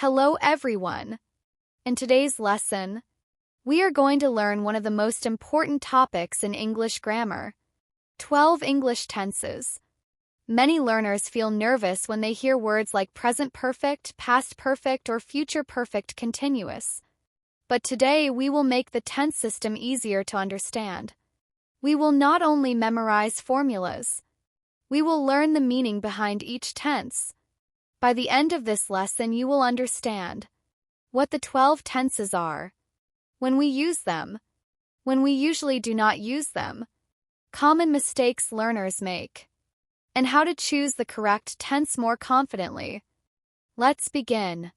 Hello everyone! In today's lesson, we are going to learn one of the most important topics in English grammar, 12 English tenses. Many learners feel nervous when they hear words like present perfect, past perfect, or future perfect continuous. But today we will make the tense system easier to understand. We will not only memorize formulas, we will learn the meaning behind each tense. By the end of this lesson, you will understand what the 12 tenses are, when we use them, when we usually do not use them, common mistakes learners make, and how to choose the correct tense more confidently. Let's begin.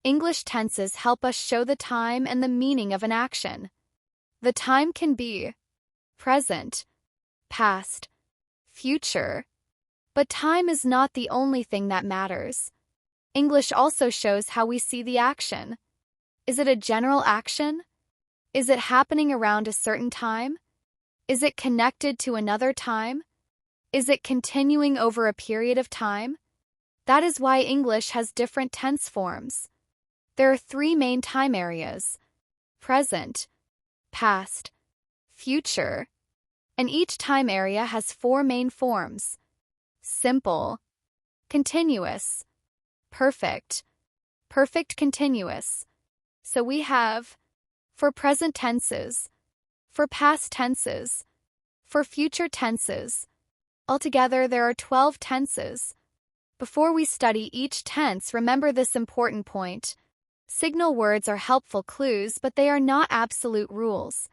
English tenses help us show the time and the meaning of an action. The time can be present, past, future. But time is not the only thing that matters. English also shows how we see the action. Is it a general action? Is it happening around a certain time? Is it connected to another time? Is it continuing over a period of time? That is why English has different tense forms. There are 3 main time areas: present, past, future, and each time area has 4 main forms: simple, continuous, perfect, perfect continuous. So we have for present tenses, for past tenses, for future tenses. Altogether, there are 12 tenses. Before we study each tense, remember this important point. Signal words are helpful clues, but they are not absolute rules.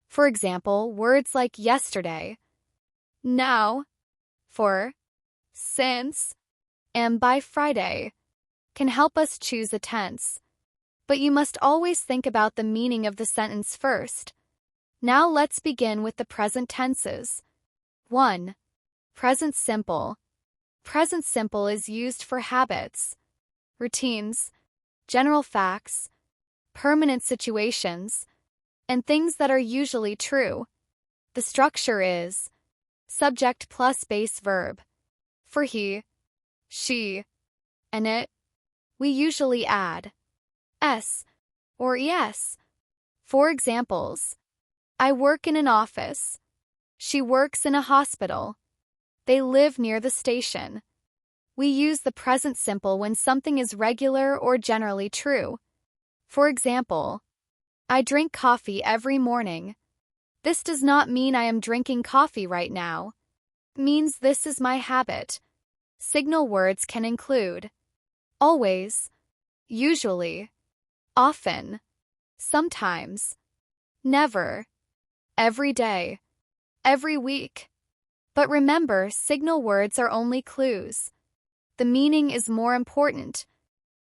For example, words like yesterday, now, for, since, and by Friday can help us choose a tense. But you must always think about the meaning of the sentence first. Now let's begin with the present tenses. 1. Present simple. Present simple is used for habits, routines, general facts, permanent situations, and things that are usually true. The structure is subject plus base verb. For he, she, and it, we usually add s or es. For examples, I work in an office. She works in a hospital. They live near the station. We use the present simple when something is regular or generally true. For example, I drink coffee every morning. This does not mean I am drinking coffee right now. It means this is my habit. Signal words can include always, usually, often, sometimes, never, every day, every week. But remember, signal words are only clues. The meaning is more important.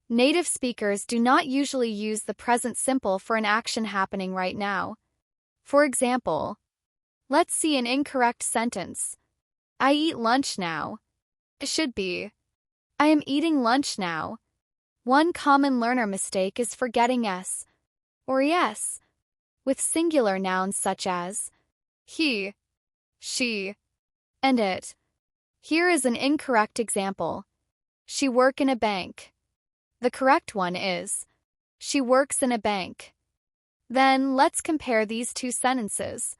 Native speakers do not usually use the present simple for an action happening right now. For example, let's see an incorrect sentence. I eat lunch now. It should be, I am eating lunch now. One common learner mistake is forgetting s or es with singular nouns such as he, she, and it. Here is an incorrect example. She work in a bank. The correct one is, she works in a bank. Then let's compare these 2 sentences.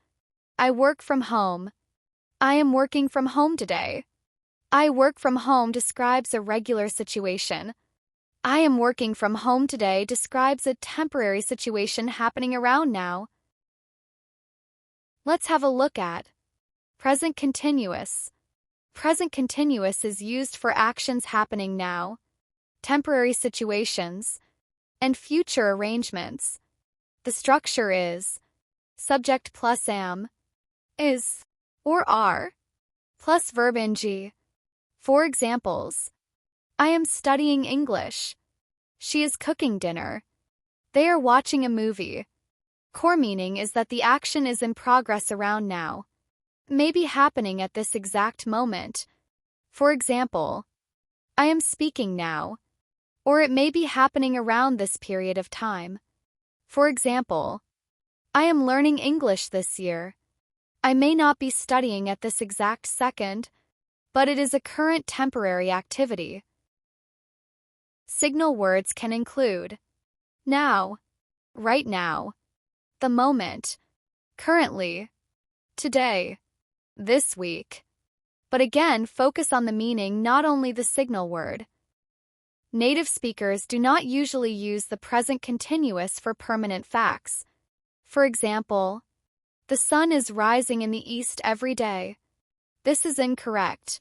I work from home. I am working from home today. I work from home describes a regular situation. I am working from home today describes a temporary situation happening around now. Let's have a look at present continuous. Present continuous is used for actions happening now, temporary situations, and future arrangements. The structure is subject plus am, is, or are, plus verb ing. For examples, I am studying English. She is cooking dinner. They are watching a movie. Core meaning is that the action is in progress around now, may be happening at this exact moment. For example, I am speaking now, or it may be happening around this period of time. For example, I am learning English this year. I may not be studying at this exact second, but it is a current temporary activity. Signal words can include now, right now, the moment, currently, today, this week. But again, focus on the meaning, not only the signal word. Native speakers do not usually use the present continuous for permanent facts. For example, the sun is rising in the east every day. This is incorrect.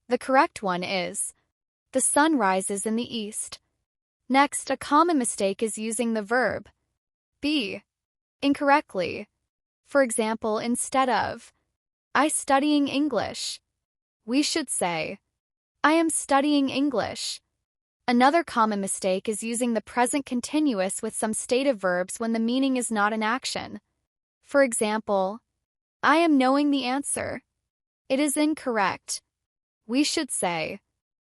The correct one is, the sun rises in the east. Next, a common mistake is using the verb be incorrectly. For example, instead of I studying English, we should say I am studying English. Another common mistake is using the present continuous with some stative verbs when the meaning is not an action. For example, I am knowing the answer. It is incorrect. We should say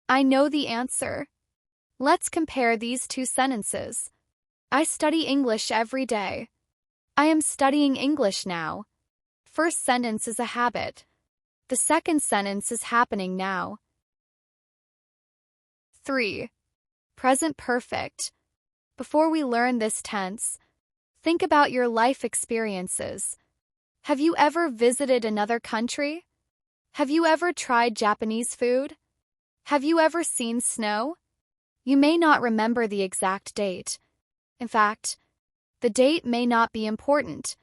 I know the answer. Let's compare these two sentences. I study English every day. I am studying English now. First sentence is a habit. The second sentence is happening now. 3. Present perfect. Before we learn this tense, think about your life experiences. Have you ever visited another country? Have you ever tried Japanese food? Have you ever seen snow? You may not remember the exact date. In fact, the date may not be important.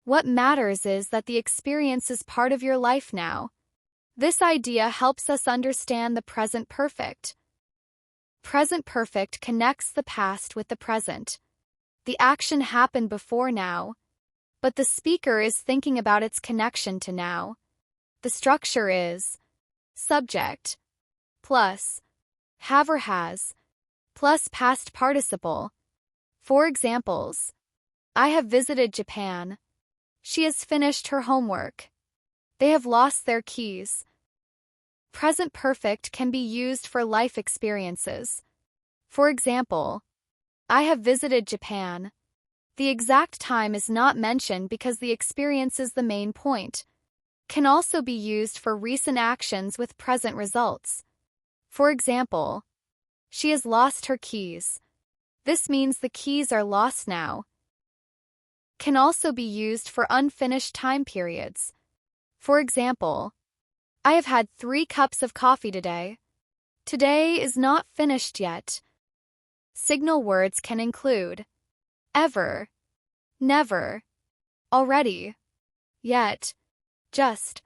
What matters is that the experience is part of your life now. This idea helps us understand the present perfect. Present perfect connects the past with the present. The action happened before now, but the speaker is thinking about its connection to now. The structure is subject plus have or has plus past participle. For examples, I have visited Japan. She has finished her homework. They have lost their keys. Present perfect can be used for life experiences. For example, I have visited Japan. The exact time is not mentioned because the experience is the main point. Can also be used for recent actions with present results. For example, she has lost her keys. This means the keys are lost now. Can also be used for unfinished time periods. For example, I have had 3 cups of coffee today. Today is not finished yet. Signal words can include ever, never, already, yet, just,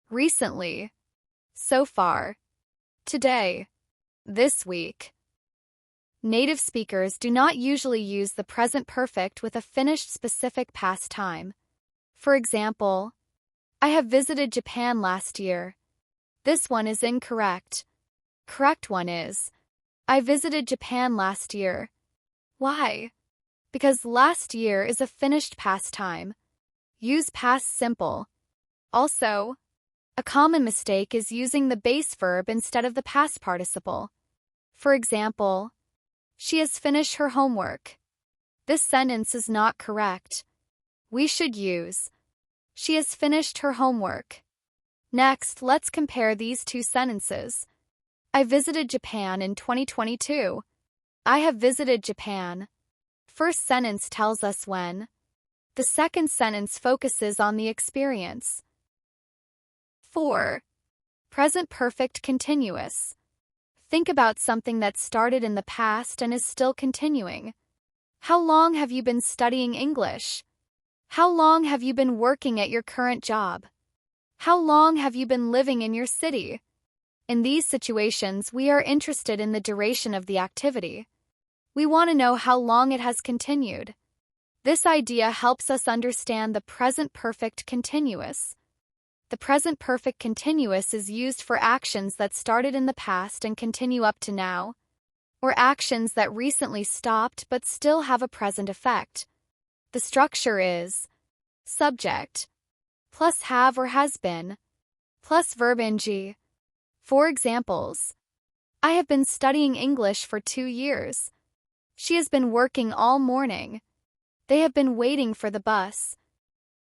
recently, so far, today, this week. Native speakers do not usually use the present perfect with a finished specific past time. For example, I have visited Japan last year. This one is incorrect. Correct one is, I visited Japan last year. Why? Because last year is a finished past time. Use past simple. Also, a common mistake is using the base verb instead of the past participle. For example, she has finished her homework. This sentence is not correct. We should use she has finished her homework. Next, let's compare these two sentences. I visited Japan in 2022. I have visited Japan. First sentence tells us when. The second sentence focuses on the experience. 4. Present perfect continuous. Think about something that started in the past and is still continuing. How long have you been studying English? How long have you been working at your current job? How long have you been living in your city? In these situations, we are interested in the duration of the activity. We want to know how long it has continued. This idea helps us understand the present perfect continuous. The present perfect continuous is used for actions that started in the past and continue up to now, or actions that recently stopped but still have a present effect. The structure is subject plus have or has been plus verb ing. For examples, I have been studying English for 2 years. She has been working all morning. They have been waiting for the bus.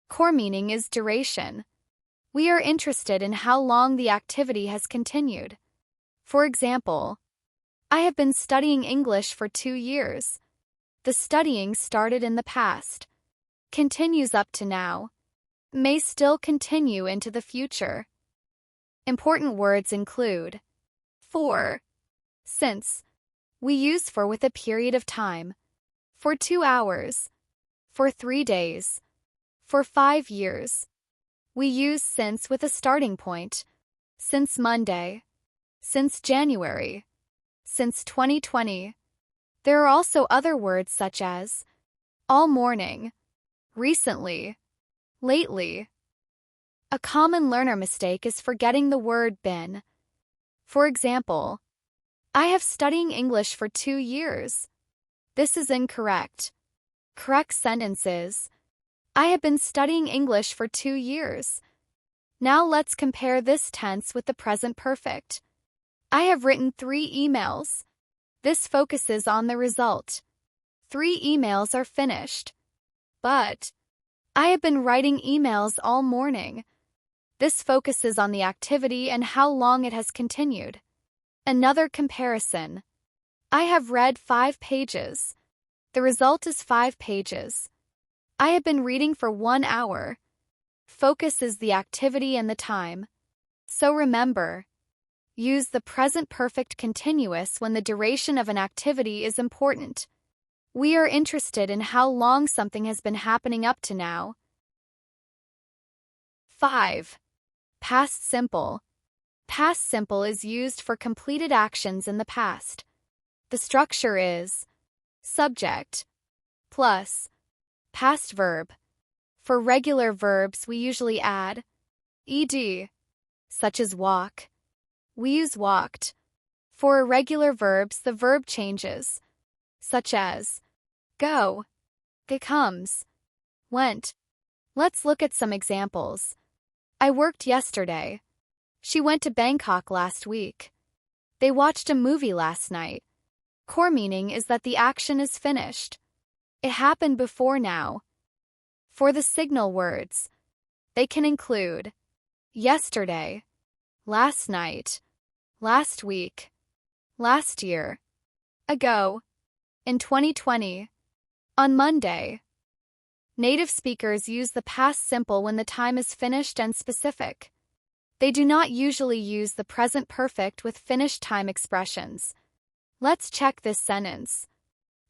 Core meaning is duration. We are interested in how long the activity has continued. For example, I have been studying English for 2 years. The studying started in the past. Continues up to now. May still continue into the future. Important words include for, since. We use for with a period of time. For 2 hours. For 3 days. For 5 years. We use since with a starting point. Since Monday. Since January. Since 2020. There are also other words such as all morning, recently, lately. A common learner mistake is forgetting the word been. For example, I have studying English for 2 years. This is incorrect. Correct sentence is, I have been studying English for 2 years. Now let's compare this tense with the present perfect. I have written 3 emails. This focuses on the result. 3 emails are finished. But I have been writing emails all morning. This focuses on the activity and how long it has continued. Another comparison. I have read 5 pages. The result is 5 pages. I have been reading for 1 hour. Focus is the activity and the time. So remember, use the present perfect continuous when the duration of an activity is important. We are interested in how long something has been happening up to now. 5. Past simple. Past simple is used for completed actions in the past. The structure is subject plus past verb. For regular verbs, we usually add ed, such as walk. We use walked. For irregular verbs, the verb changes, such as go, comes, went. Let's look at some examples. I worked yesterday. She went to Bangkok last week. They watched a movie last night. Core meaning is that the action is finished. It happened before now. For the signal words, they can include yesterday, last night, last week, last year, ago, in 2020, on Monday. Native speakers use the past simple when the time is finished and specific. They do not usually use the present perfect with finished time expressions. Let's check this sentence.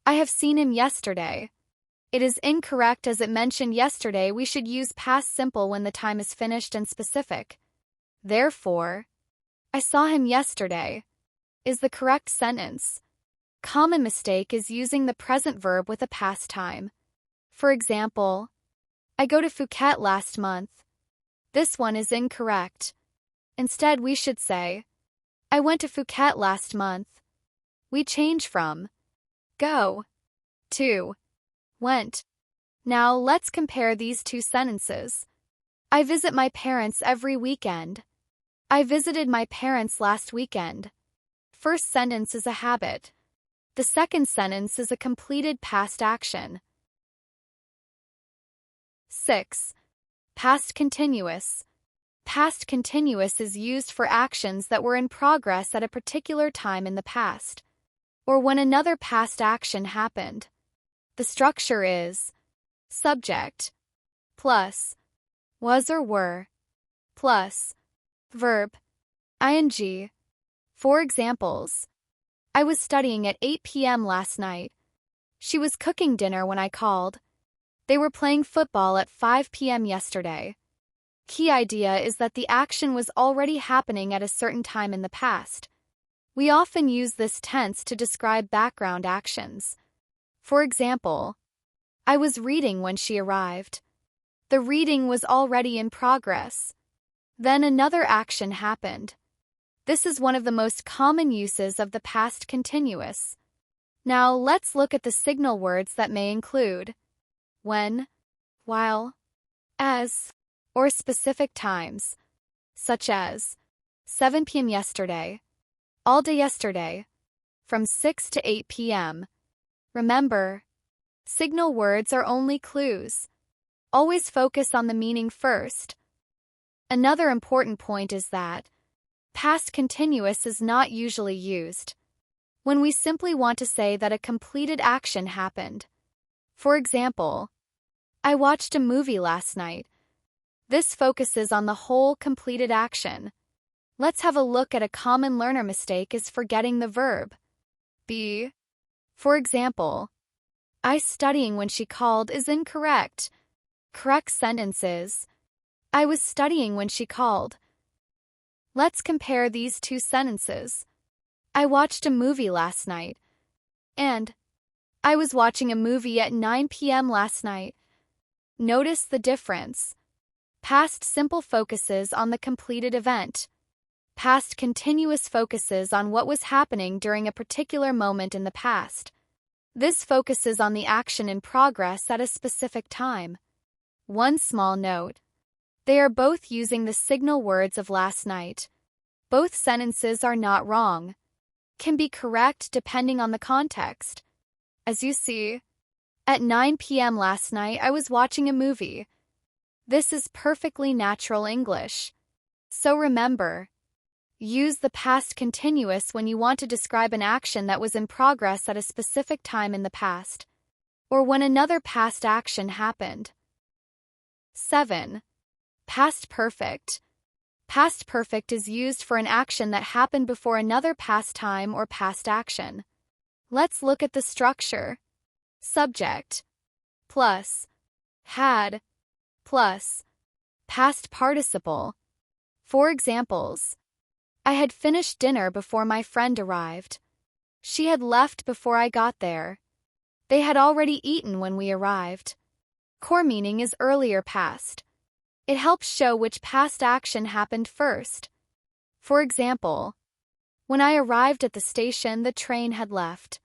I have seen him yesterday. It is incorrect as it mentioned yesterday. We should use past simple when the time is finished and specific. Therefore, I saw him yesterday is the correct sentence. Common mistake is using the present verb with a past time. For example, I go to Phuket last month. This one is incorrect. Instead, we should say, I went to Phuket last month. We change from go to went. Now let's compare these 2 sentences. I visit my parents every weekend. I visited my parents last weekend. First sentence is a habit. The second sentence is a completed past action. 6. Past continuous. Past continuous is used for actions that were in progress at a particular time in the past, or when another past action happened. The structure is subject plus was or were plus verb ing. For examples, I was studying at 8 p.m. last night. She was cooking dinner when I called. They were playing football at 5 p.m. yesterday. Key idea is that the action was already happening at a certain time in the past. We often use this tense to describe background actions. For example, I was reading when she arrived. The reading was already in progress. Then another action happened. This is one of the most common uses of the past continuous. Now let's look at the signal words that may include when, while, as, or specific times, such as 7 p.m. yesterday, all day yesterday, from 6 to 8 p.m. Remember, signal words are only clues. Always focus on the meaning first. Another important point is that past continuous is not usually used. when we simply want to say that a completed action happened. For example, I watched a movie last night. This focuses on the whole completed action. Let's have a look at a common learner mistake is forgetting the verb be. For example, I studying when she called is incorrect. Correct sentence is, I was studying when she called. Let's compare these two sentences. I watched a movie last night. And I was watching a movie at 9 p.m. last night. Notice the difference. Past simple focuses on the completed event. Past continuous focuses on what was happening during a particular moment in the past. This focuses on the action in progress at a specific time. One small note. They are both using the signal words of last night. Both sentences are not wrong. Can be correct depending on the context. As you see, at 9 p.m. last night I was watching a movie. This is perfectly natural English. So remember, use the past continuous when you want to describe an action that was in progress at a specific time in the past, or when another past action happened. 7. Past perfect. Past perfect is used for an action that happened before another past time or past action. Let's look at the structure. Subject plus had plus past participle. For examples, I had finished dinner before my friend arrived. She had left before I got there. They had already eaten when we arrived. Core meaning is earlier past. It helps show which past action happened first. For example, when I arrived at the station, the train had left.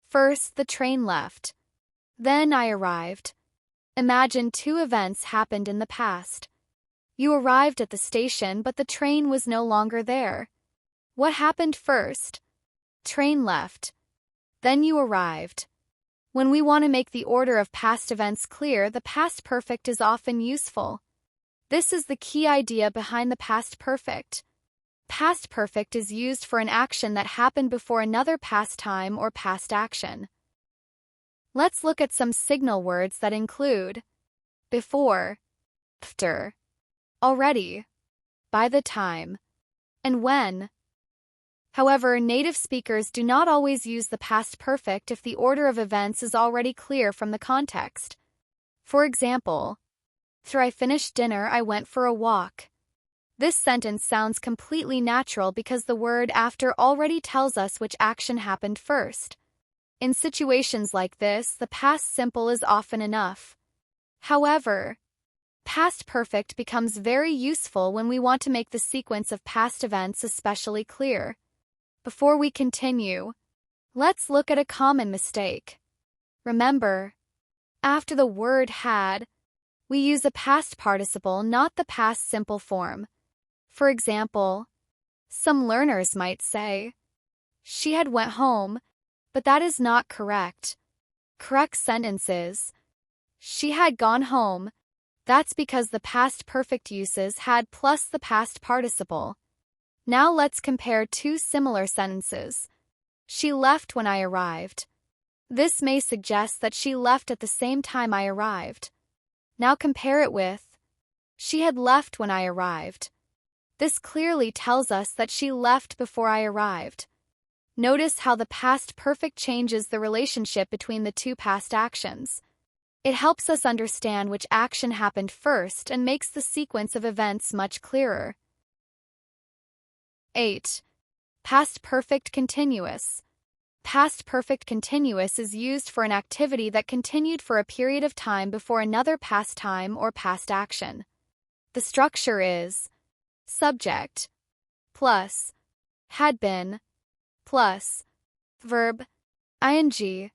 First, the train left. Then I arrived. Imagine two events happened in the past. You arrived at the station, but the train was no longer there. What happened first? Train left. Then you arrived. When we want to make the order of past events clear, the past perfect is often useful. This is the key idea behind the past perfect. Past perfect is used for an action that happened before another past time or past action. Let's look at some signal words that include before, after, already, by the time, and when. However, native speakers do not always use the past perfect if the order of events is already clear from the context. For example, after I finished dinner, I went for a walk. This sentence sounds completely natural because the word after already tells us which action happened first. In situations like this, the past simple is often enough. However, past perfect becomes very useful when we want to make the sequence of past events especially clear. Before we continue, let's look at a common mistake. Remember, after the word had, we use a past participle, not the past simple form. For example, some learners might say, she had went home, but that is not correct. Correct sentence is, she had gone home. That's because the past perfect uses had plus the past participle. Now let's compare two similar sentences. She left when I arrived. This may suggest that she left at the same time I arrived. Now compare it with, she had left when I arrived. This clearly tells us that she left before I arrived. Notice how the past perfect changes the relationship between the two past actions. It helps us understand which action happened first and makes the sequence of events much clearer. 8. Past perfect continuous. Past perfect continuous is used for an activity that continued for a period of time before another past time or past action. The structure is subject plus had been plus verb ing.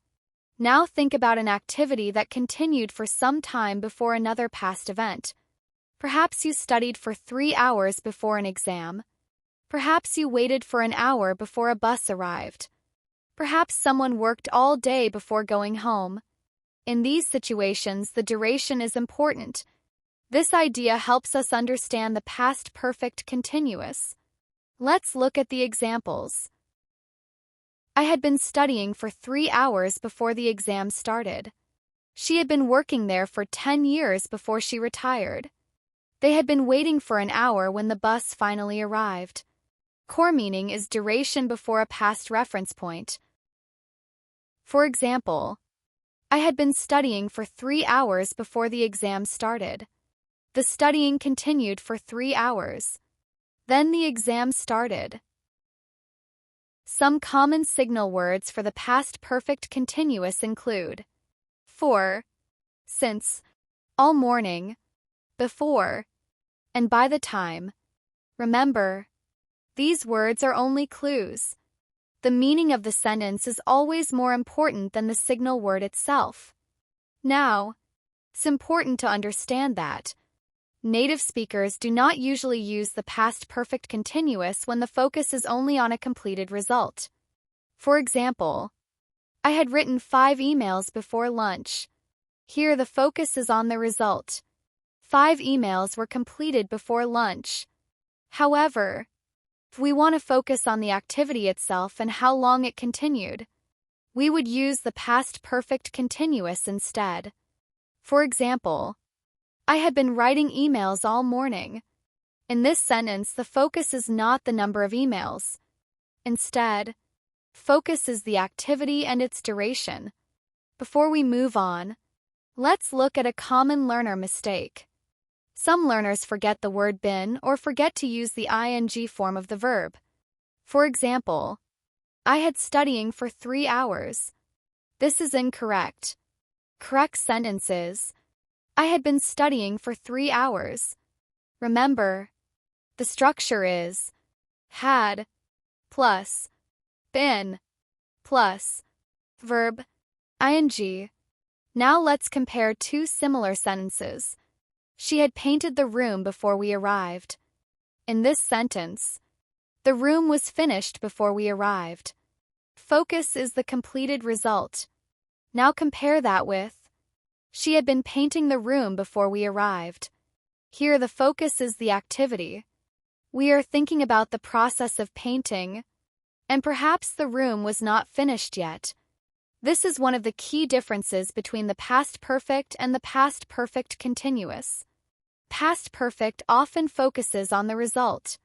Now think about an activity that continued for some time before another past event. Perhaps you studied for 3 hours before an exam. Perhaps you waited for an hour before a bus arrived. Perhaps someone worked all day before going home. In these situations, the duration is important. This idea helps us understand the past perfect continuous. Let's look at the examples. I had been studying for 3 hours before the exam started. She had been working there for 10 years before she retired. They had been waiting for an hour when the bus finally arrived. Core meaning is duration before a past reference point. For example, I had been studying for 3 hours before the exam started. The studying continued for 3 hours. Then the exam started. Some common signal words for the past perfect continuous include for, since, all morning, before, and by the time. Remember, these words are only clues. The meaning of the sentence is always more important than the signal word itself. Now, it's important to understand that native speakers do not usually use the past perfect continuous when the focus is only on a completed result. For example, I had written 5 emails before lunch. Here the focus is on the result. 5 emails were completed before lunch. However, if we want to focus on the activity itself and how long it continued, we would use the past perfect continuous instead. For example, I had been writing emails all morning. In this sentence, the focus is not the number of emails. Instead, focus is the activity and its duration. Before we move on, let's look at a common learner mistake. Some learners forget the word been or forget to use the ing form of the verb. For example, I had studying for 3 hours. This is incorrect. Correct sentence is, I had been studying for 3 hours. Remember, the structure is had plus been plus verb ing. Now let's compare 2 similar sentences. She had painted the room before we arrived. In this sentence, the room was finished before we arrived. Focus is the completed result. Now compare that with she had been painting the room before we arrived. Here the focus is the activity. We are thinking about the process of painting, and perhaps the room was not finished yet. This is one of the key differences between the past perfect and the past perfect continuous. Past perfect often focuses on the result.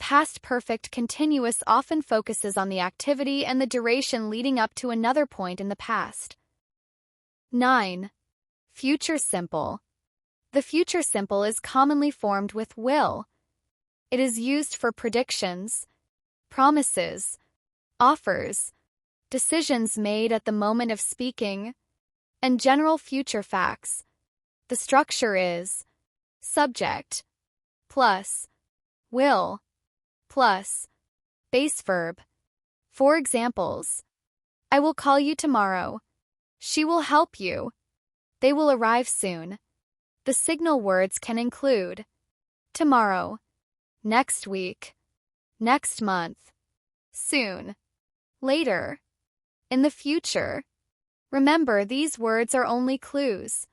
Past perfect continuous often focuses on the activity and the duration leading up to another point in the past. 9. Future simple. The future simple is commonly formed with will. It is used for predictions, promises, offers, decisions made at the moment of speaking, and general future facts. The structure is subject plus will plus base verb. For examples, I will call you tomorrow. She will help you. They will arrive soon. The signal words can include tomorrow, next week, next month, soon, later, in the future. Remember, these words are only clues.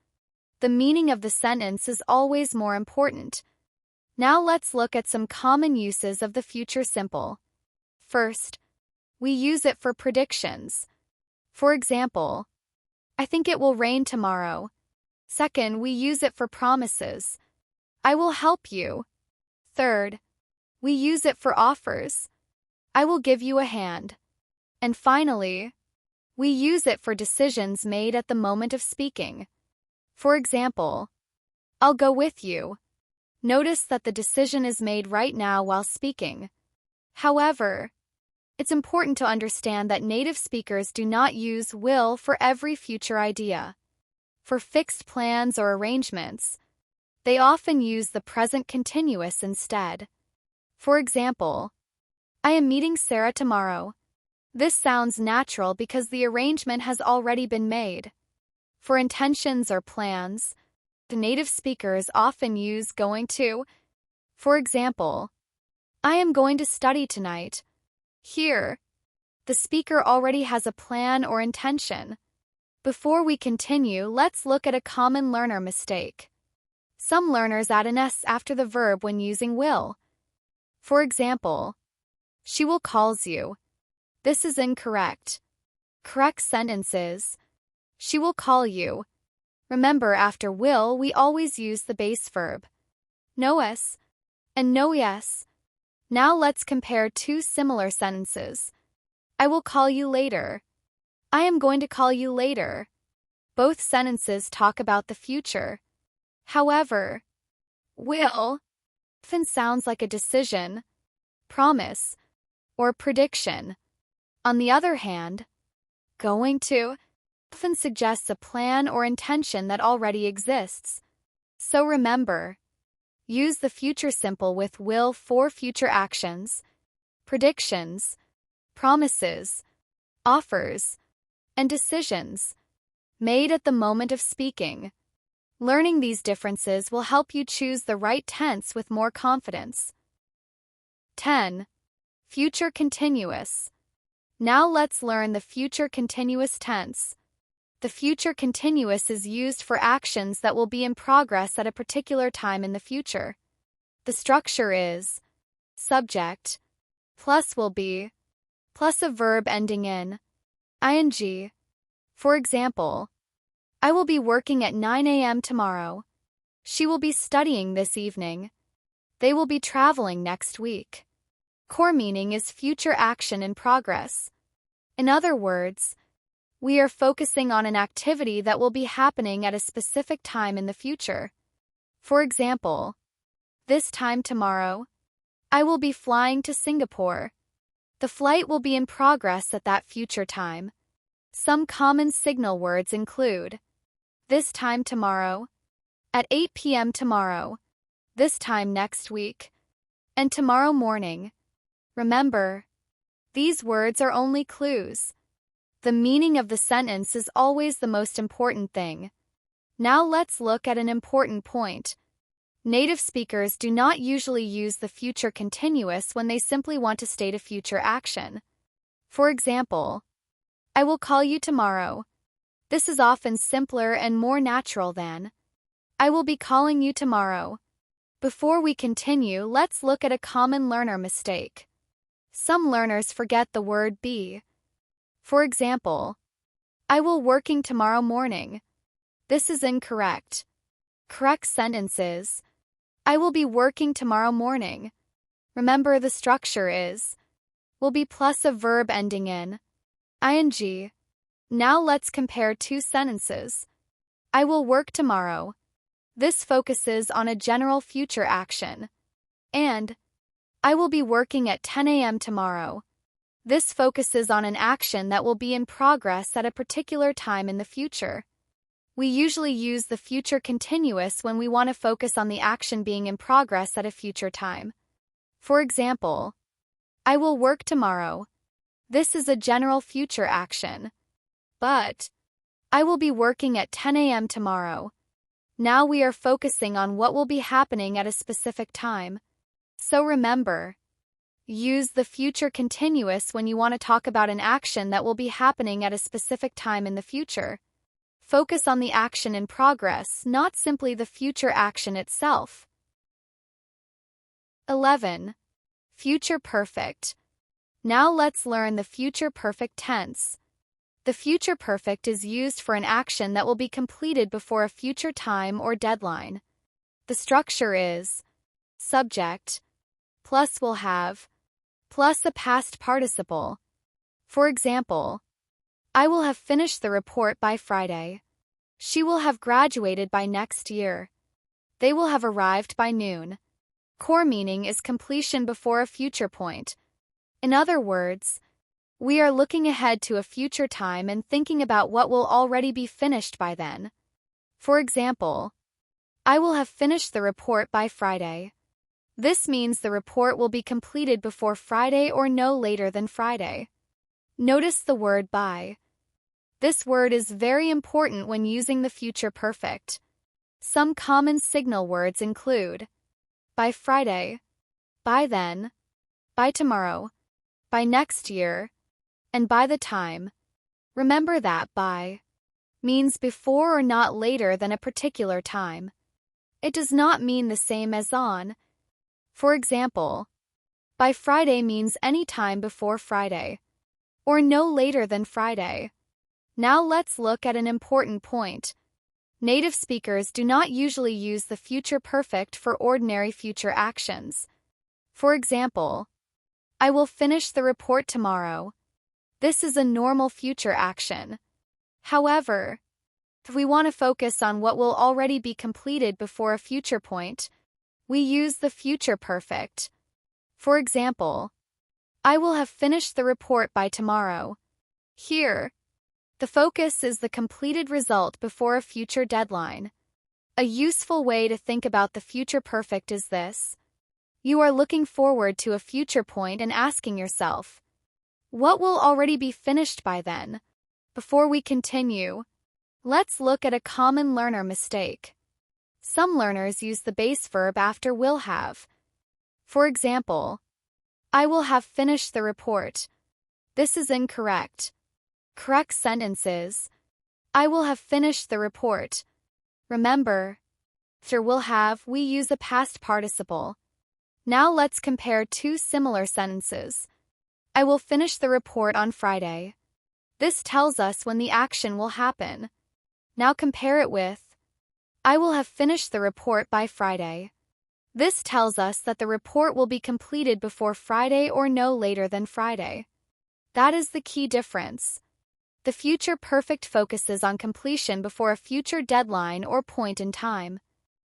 The meaning of the sentence is always more important. Now let's look at some common uses of the future simple. First, we use it for predictions. For example, I think it will rain tomorrow. Second, we use it for promises. I will help you. Third, we use it for offers. I will give you a hand. And finally, we use it for decisions made at the moment of speaking. For example, I'll go with you. Notice that the decision is made right now while speaking. However, it's important to understand that native speakers do not use will for every future idea. For fixed plans or arrangements, they often use the present continuous instead. For example, I am meeting Sarah tomorrow. This sounds natural because the arrangement has already been made. For intentions or plans, the native speakers often use going to. For example, I am going to study tonight. Here, the speaker already has a plan or intention. Before we continue, let's look at a common learner mistake. Some learners add an s after the verb when using will. For example, she will calls you. This is incorrect. Correct sentence is, she will call you. Remember, after will, we always use the base verb knows and know yes. Now let's compare two similar sentences. I will call you later. I am going to call you later. Both sentences talk about the future. However, will often sounds like a decision, promise, or prediction. On the other hand, going to often suggests a plan or intention that already exists. So remember, use the future simple with will for future actions, predictions, promises, offers, and decisions made at the moment of speaking. Learning these differences will help you choose the right tense with more confidence. 10. Future continuous. Now let's learn the future continuous tense. The future continuous is used for actions that will be in progress at a particular time in the future. The structure is subject plus will be plus a verb ending in ing. For example, I will be working at 9 a.m. tomorrow. She will be studying this evening. They will be traveling next week. Core meaning is future action in progress. In other words, we are focusing on an activity that will be happening at a specific time in the future. For example, this time tomorrow, I will be flying to Singapore. The flight will be in progress at that future time. Some common signal words include this time tomorrow, at 8 p.m. tomorrow, this time next week, and tomorrow morning. Remember, these words are only clues. The meaning of the sentence is always the most important thing. Now let's look at an important point. Native speakers do not usually use the future continuous when they simply want to state a future action. For example, I will call you tomorrow. This is often simpler and more natural than I will be calling you tomorrow. Before we continue, let's look at a common learner mistake. Some learners forget the word be. For example, I will working tomorrow morning. This is incorrect. Correct sentence is, I will be working tomorrow morning. Remember, the structure is will be plus a verb ending in ing. Now let's compare two sentences. I will work tomorrow. This focuses on a general future action. And I will be working at 10 a.m. tomorrow. This focuses on an action that will be in progress at a particular time in the future. We usually use the future continuous when we want to focus on the action being in progress at a future time. For example, I will work tomorrow. This is a general future action. But I will be working at 10 a.m. tomorrow. Now we are focusing on what will be happening at a specific time. So remember, use the future continuous when you want to talk about an action that will be happening at a specific time in the future. Focus on the action in progress, not simply the future action itself. 11. Future perfect. Now let's learn the future perfect tense. The future perfect is used for an action that will be completed before a future time or deadline. The structure is subject plus will have plus a past participle. For example, I will have finished the report by Friday. She will have graduated by next year. They will have arrived by noon. Core meaning is completion before a future point. In other words, we are looking ahead to a future time and thinking about what will already be finished by then. For example, I will have finished the report by Friday. This means the report will be completed before Friday or no later than Friday. Notice the word by. This word is very important when using the future perfect. Some common signal words include by Friday, by then, by tomorrow, by next year, and by the time. Remember that by means before or not later than a particular time. It does not mean the same as on. For example, by Friday means any time before Friday. or no later than Friday. Now let's look at an important point. Native speakers do not usually use the future perfect for ordinary future actions. For example, I will finish the report tomorrow. This is a normal future action. However, if we want to focus on what will already be completed before a future point, we use the future perfect. For example, I will have finished the report by tomorrow. Here, the focus is the completed result before a future deadline. A useful way to think about the future perfect is this. You are looking forward to a future point and asking yourself, what will already be finished by then? Before we continue, let's look at a common learner mistake. Some learners use the base verb after will have. For example, I will have finished the report. This is incorrect. Correct sentence is, I will have finished the report. Remember, after will have, we use a past participle. Now let's compare two similar sentences. I will finish the report on Friday. This tells us when the action will happen. Now compare it with, I will have finished the report by Friday. This tells us that the report will be completed before Friday or no later than Friday. That is the key difference. The future perfect focuses on completion before a future deadline or point in time.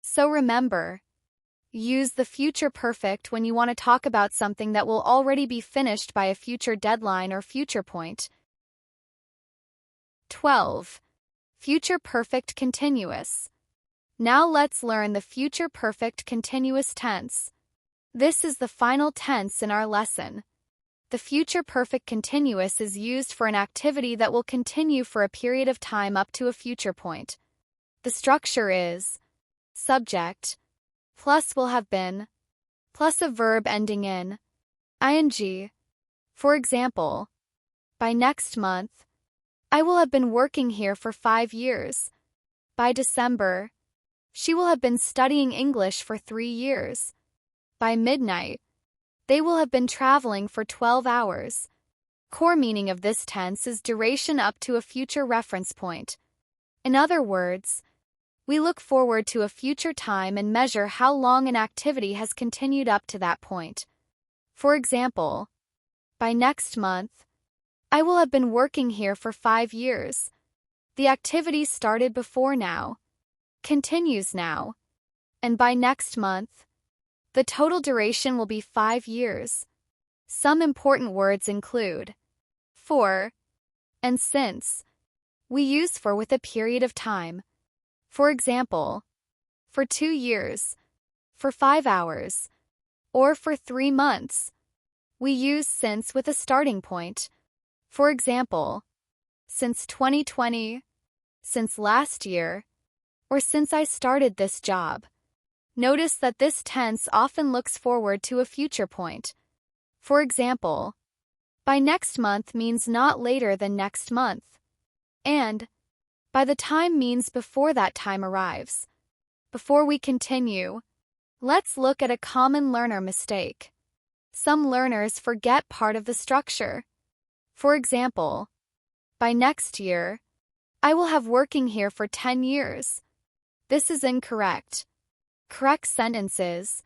So remember, use the future perfect when you want to talk about something that will already be finished by a future deadline or future point. 12. Future perfect continuous. Now let's learn the future perfect continuous tense. This is the final tense in our lesson. The future perfect continuous is used for an activity that will continue for a period of time up to a future point. The structure is subject plus will have been plus a verb ending in ing. For example, by next month, I will have been working here for 5 years. By December, she will have been studying English for 3 years. By midnight, they will have been traveling for 12 hours. Core meaning of this tense is duration up to a future reference point. In other words, we look forward to a future time and measure how long an activity has continued up to that point. For example, by next month, I will have been working here for 5 years. The activity started before now, continues now, and by next month, the total duration will be 5 years. Some important words include for and since. We use for with a period of time. For example, for 2 years, for 5 hours, or for 3 months. We use since with a starting point. For example, since 2020, since last year, or since I started this job. Notice that this tense often looks forward to a future point. For example, by next month means not later than next month, and by the time means before that time arrives. Before we continue, let's look at a common learner mistake. Some learners forget part of the structure. For example, by next year, I will have working here for 10 years. This is incorrect. Correct sentence is,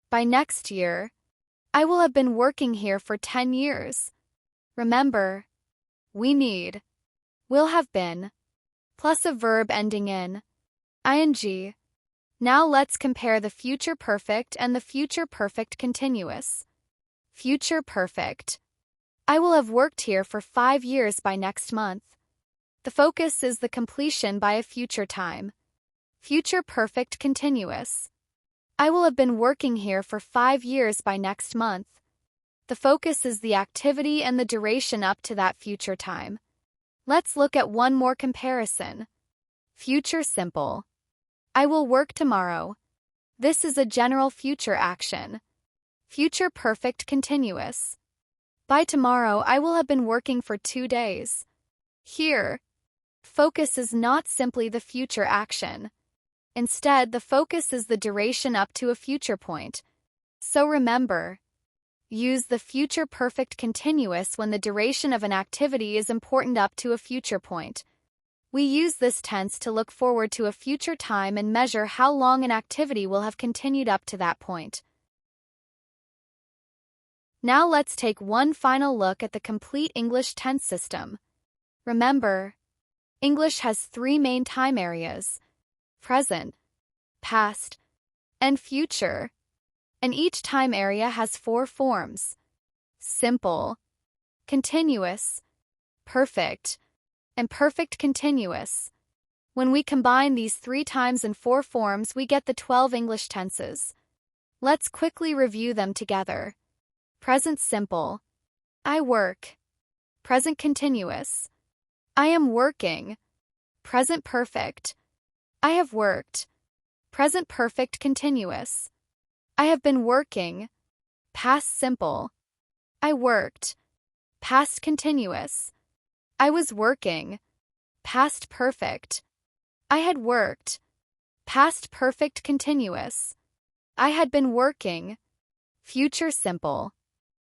by next year, I will have been working here for 10 years. Remember, we need will have been plus a verb ending in ing. Now let's compare the future perfect and the future perfect continuous. Future perfect. I will have worked here for 5 years by next month. The focus is the completion by a future time. Future perfect continuous. I will have been working here for 5 years by next month. The focus is the activity and the duration up to that future time. Let's look at one more comparison. Future simple. I will work tomorrow. This is a general future action. Future perfect continuous. By tomorrow, I will have been working for 2 days. Here, focus is not simply the future action. Instead, the focus is the duration up to a future point. So remember, Use the future perfect continuous when the duration of an activity is important up to a future point. We use this tense to look forward to a future time and measure how long an activity will have continued up to that point. Now let's take one final look at the complete English tense system. Remember, English has three main time areas: present, past, and future. And each time area has four forms: simple, continuous, perfect, and perfect continuous. When we combine these 3 times and 4 forms, we get the 12 English tenses. Let's quickly review them together. Present simple: I work. Present continuous: I am working. Present perfect: I have worked. Present perfect continuous: I have been working. Past simple: I worked. Past continuous: I was working. Past perfect: I had worked. Past perfect continuous: I had been working. Future simple: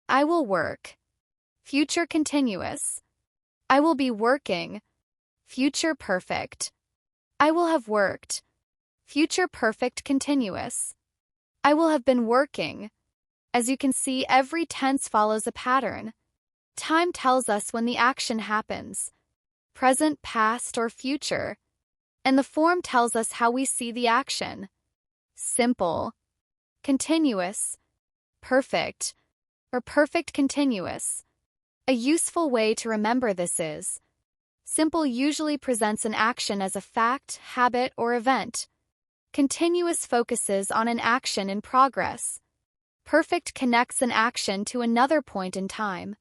I will work. Future continuous: I will be working. Future perfect: I will have worked. Future perfect continuous: I will have been working. As you can see, every tense follows a pattern. Time tells us when the action happens: present, past, or future. And the form tells us how we see the action: simple, continuous, perfect, or perfect continuous. A useful way to remember this is: simple usually presents an action as a fact, habit, or event. Continuous focuses on an action in progress. Perfect connects an action to another point in time.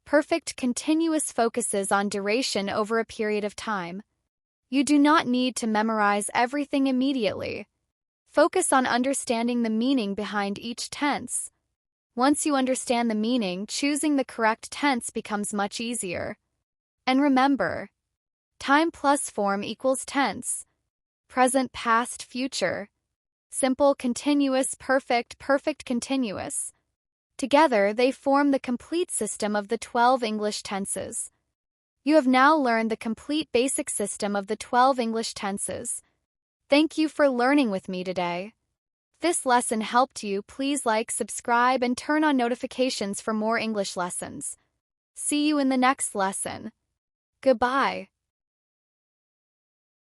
Perfect continuous focuses on duration over a period of time. You do not need to memorize everything immediately. Focus on understanding the meaning behind each tense. Once you understand the meaning, choosing the correct tense becomes much easier. And remember, time plus form equals tense. Present, past, future. Simple, continuous, perfect, perfect continuous. Together, they form the complete system of the 12 English tenses. You have now learned the complete basic system of the 12 English tenses. Thank you for learning with me today. If this lesson helped you, please like, subscribe, and turn on notifications for more English lessons. See you in the next lesson. Goodbye.